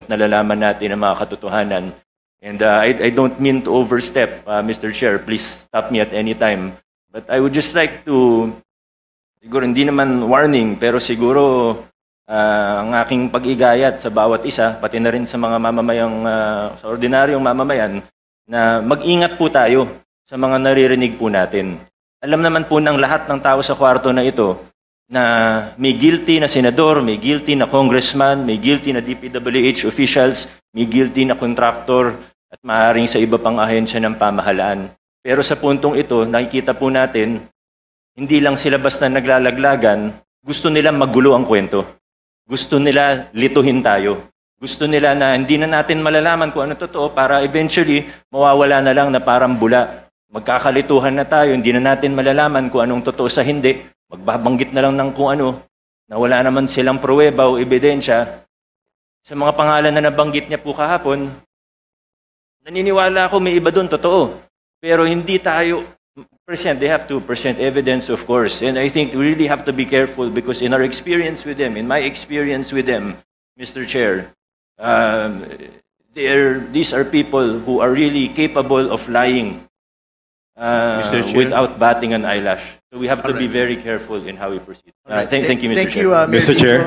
nalalaman natin ang mga katotohanan. And I don't mean to overstep, Mr. Chair. Please stop me at any time. But I would just like to, siguro hindi naman warning, pero siguro ang aking pag-igayat sa bawat isa, pati na rin sa mga mamamayang, sa ordinaryong mamamayan, na mag-ingat po tayo sa mga naririnig po natin. Alam naman po ng lahat ng tao sa kwarto na ito na may guilty na senador, may guilty na congressman, may guilty na DPWH officials, may guilty na contractor at maaaring sa iba pang ahensya ng pamahalaan. Pero sa puntong ito, nakikita po natin, hindi lang sila basta naglalaglagan, gusto nila magulo ang kwento. Gusto nila lituhin tayo. Gusto nila na hindi na natin malalaman kung ano totoo para eventually mawawala na lang na parang bula. Magkakalituhan na tayo, hindi na natin malalaman kung anong totoo sa hindi. Magbabanggit na lang ng kung ano, na wala naman silang pruweba o ebidensya. Sa mga pangalan na nabanggit niya po kahapon, naniniwala ako may iba doon, totoo. Pero hindi tayo present. They have to present evidence, of course. And I think we really have to be careful because in our experience with them, in my experience with them, Mr. Chair, these are people who are really capable of lying without batting an eyelash. So we have to be very careful in how we proceed. Thank you, Mr. Chair. Mr. Chair.